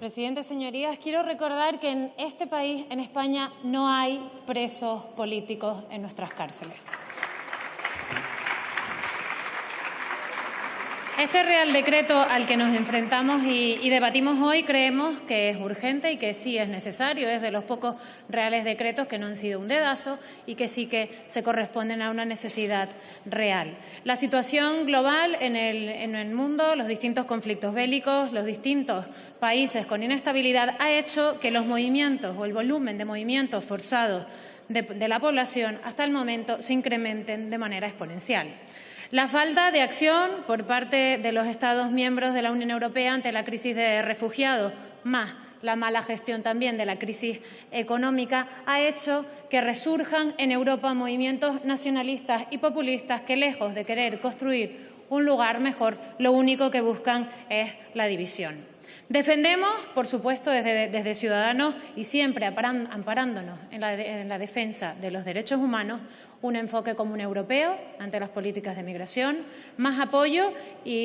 Presidente, señorías, quiero recordar que en este país, en España, no hay presos políticos en nuestras cárceles. Este Real Decreto al que nos enfrentamos y debatimos hoy creemos que es urgente y que sí es necesario. Es de los pocos reales decretos que no han sido un dedazo y que sí que se corresponden a una necesidad real. La situación global en el mundo, los distintos conflictos bélicos, los distintos países con inestabilidad ha hecho que los movimientos o el volumen de movimientos forzados de la población hasta el momento se incrementen de manera exponencial. La falta de acción por parte de los Estados miembros de la Unión Europea ante la crisis de refugiados, más la mala gestión también de la crisis económica, ha hecho que resurjan en Europa movimientos nacionalistas y populistas que, lejos de querer construir un lugar mejor, lo único que buscan es la división. Defendemos, por supuesto, desde Ciudadanos y siempre amparándonos en la defensa de los derechos humanos, un enfoque común europeo ante las políticas de migración, más apoyo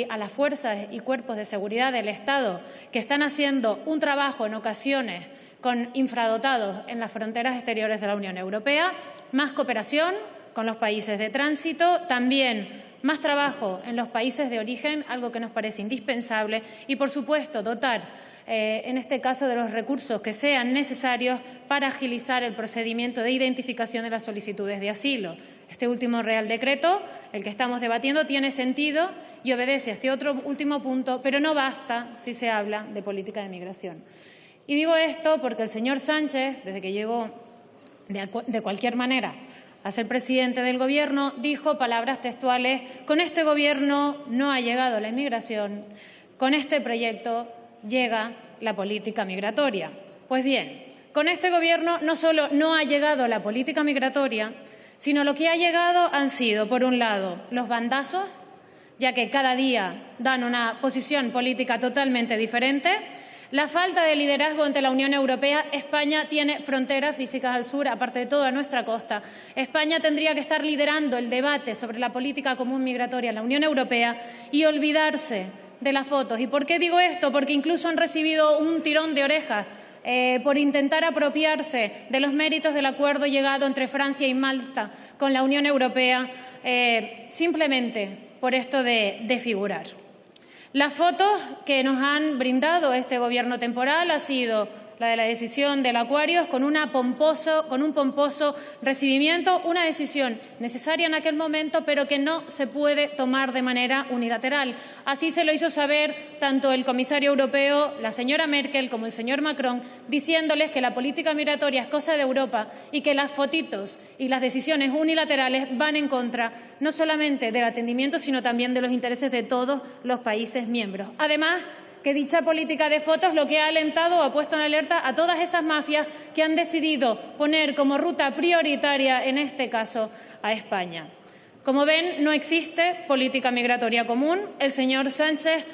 a las fuerzas y cuerpos de seguridad del Estado que están haciendo un trabajo en ocasiones con infradotados en las fronteras exteriores de la Unión Europea, más cooperación con los países de tránsito, también más trabajo en los países de origen, algo que nos parece indispensable, y, por supuesto, dotar, en este caso, de los recursos que sean necesarios para agilizar el procedimiento de identificación de las solicitudes de asilo. Este último Real Decreto, el que estamos debatiendo, tiene sentido y obedece a este otro último punto, pero no basta si se habla de política de migración. Y digo esto porque el señor Sánchez, desde que llegó de cualquier manera a ser presidente del Gobierno, dijo palabras textuales: con este Gobierno no ha llegado la inmigración, con este proyecto llega la política migratoria. Pues bien, con este Gobierno no solo no ha llegado la política migratoria, sino lo que ha llegado han sido, por un lado, los bandazos, ya que cada día dan una posición política totalmente diferente. La falta de liderazgo ante la Unión Europea. España tiene fronteras físicas al sur, aparte de toda nuestra costa. España tendría que estar liderando el debate sobre la política común migratoria en la Unión Europea y olvidarse de las fotos. ¿Y por qué digo esto? Porque incluso han recibido un tirón de orejas por intentar apropiarse de los méritos del acuerdo llegado entre Francia y Malta con la Unión Europea, simplemente por esto de figurar. Las fotos que nos han brindado este Gobierno temporal ha sido la de la decisión del Aquarius con un pomposo recibimiento, una decisión necesaria en aquel momento, pero que no se puede tomar de manera unilateral. Así se lo hizo saber tanto el comisario europeo, la señora Merkel, como el señor Macron, diciéndoles que la política migratoria es cosa de Europa y que las fotitos y las decisiones unilaterales van en contra no solamente del atendimiento, sino también de los intereses de todos los países miembros. Además, que dicha política de fotos lo que ha alentado o ha puesto en alerta a todas esas mafias que han decidido poner como ruta prioritaria, en este caso, a España. Como ven, no existe política migratoria común. El señor Sánchez,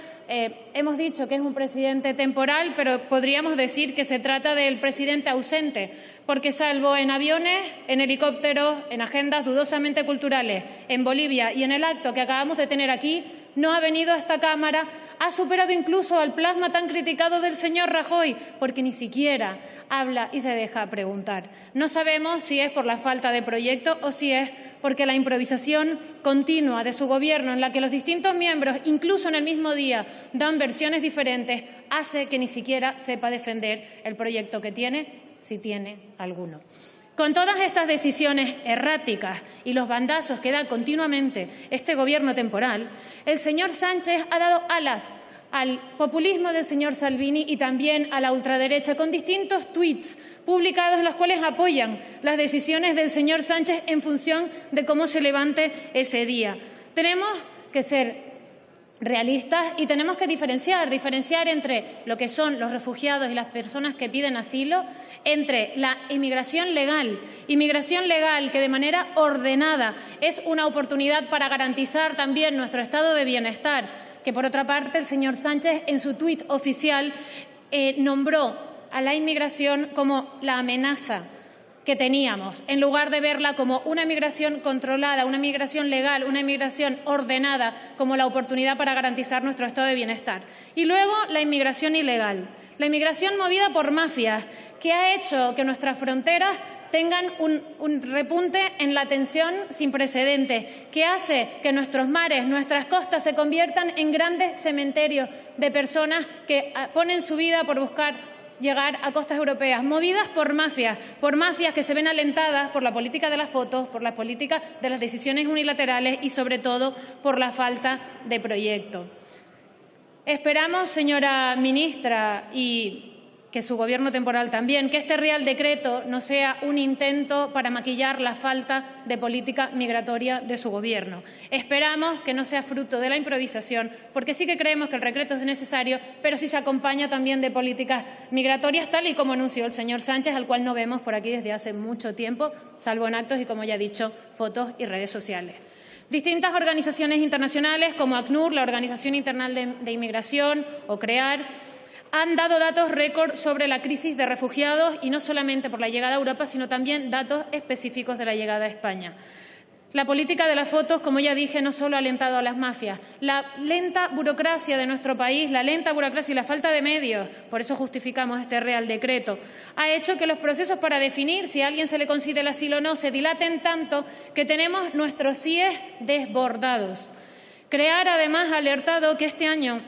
hemos dicho que es un presidente temporal, pero podríamos decir que se trata del presidente ausente, porque salvo en aviones, en helicópteros, en agendas dudosamente culturales, en Bolivia y en el acto que acabamos de tener aquí, no ha venido a esta Cámara, ha superado incluso al plasma tan criticado del señor Rajoy, porque ni siquiera habla y se deja preguntar. No sabemos si es por la falta de proyecto o si es porque la improvisación continua de su Gobierno, en la que los distintos miembros, incluso en el mismo día, dan versiones diferentes, hace que ni siquiera sepa defender el proyecto que tiene, si tiene alguno. Con todas estas decisiones erráticas y los bandazos que da continuamente este Gobierno temporal, el señor Sánchez ha dado alas al populismo del señor Salvini y también a la ultraderecha, con distintos tuits publicados en los cuales apoyan las decisiones del señor Sánchez en función de cómo se levante ese día. Tenemos que ser realistas y tenemos que diferenciar entre lo que son los refugiados y las personas que piden asilo, entre la inmigración legal que de manera ordenada es una oportunidad para garantizar también nuestro estado de bienestar, que por otra parte el señor Sánchez en su tuit oficial nombró a la inmigración como la amenaza que teníamos, en lugar de verla como una migración controlada, una migración legal, una migración ordenada, como la oportunidad para garantizar nuestro estado de bienestar. Y luego la inmigración ilegal, la inmigración movida por mafias, que ha hecho que nuestras fronteras tengan un repunte en la tensión sin precedentes, que hace que nuestros mares, nuestras costas se conviertan en grandes cementerios de personas que ponen su vida por buscar llegar a costas europeas, movidas por mafias que se ven alentadas por la política de las fotos, por la política de las decisiones unilaterales y, sobre todo, por la falta de proyecto. Esperamos, señora ministra, y que su Gobierno temporal también, que este Real Decreto no sea un intento para maquillar la falta de política migratoria de su Gobierno. Esperamos que no sea fruto de la improvisación, porque sí que creemos que el decreto es necesario, pero si se acompaña también de políticas migratorias, tal y como anunció el señor Sánchez, al cual no vemos por aquí desde hace mucho tiempo, salvo en actos y, como ya he dicho, fotos y redes sociales. Distintas organizaciones internacionales, como ACNUR, la Organización Internacional de Inmigración, o CREAR, han dado datos récord sobre la crisis de refugiados, y no solamente por la llegada a Europa, sino también datos específicos de la llegada a España. La política de las fotos, como ya dije, no solo ha alentado a las mafias. La lenta burocracia de nuestro país, la lenta burocracia y la falta de medios, por eso justificamos este Real Decreto, ha hecho que los procesos para definir si a alguien se le concede el asilo o no se dilaten tanto que tenemos nuestros CIES desbordados. CREAR, además, ha alertado que este año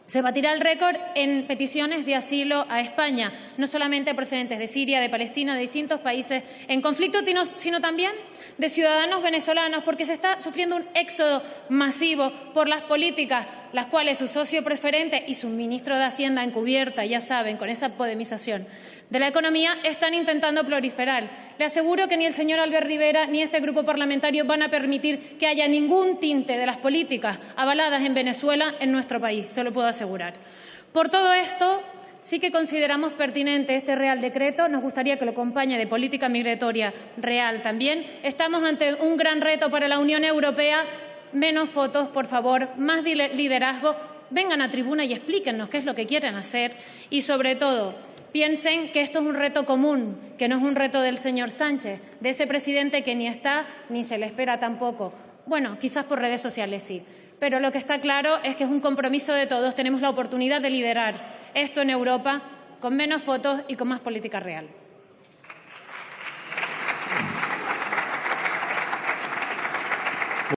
se batirá el récord en peticiones de asilo a España, no solamente procedentes de Siria, de Palestina, de distintos países en conflicto, sino también de ciudadanos venezolanos, porque se está sufriendo un éxodo masivo por las políticas, las cuales su socio preferente y su ministro de Hacienda encubierta, ya saben, con esa podemización de la economía, están intentando proliferar. Le aseguro que ni el señor Albert Rivera ni este grupo parlamentario van a permitir que haya ningún tinte de las políticas avaladas en Venezuela en nuestro país, se lo puedo asegurar. Por todo esto, sí que consideramos pertinente este Real Decreto. Nos gustaría que lo acompañe de política migratoria real también. Estamos ante un gran reto para la Unión Europea. Menos fotos, por favor, más liderazgo. Vengan a tribuna y explíquennos qué es lo que quieren hacer y, sobre todo, piensen que esto es un reto común, que no es un reto del señor Sánchez, de ese presidente que ni está ni se le espera tampoco. Bueno, quizás por redes sociales sí, pero lo que está claro es que es un compromiso de todos. Tenemos la oportunidad de liderar esto en Europa con menos fotos y con más política real.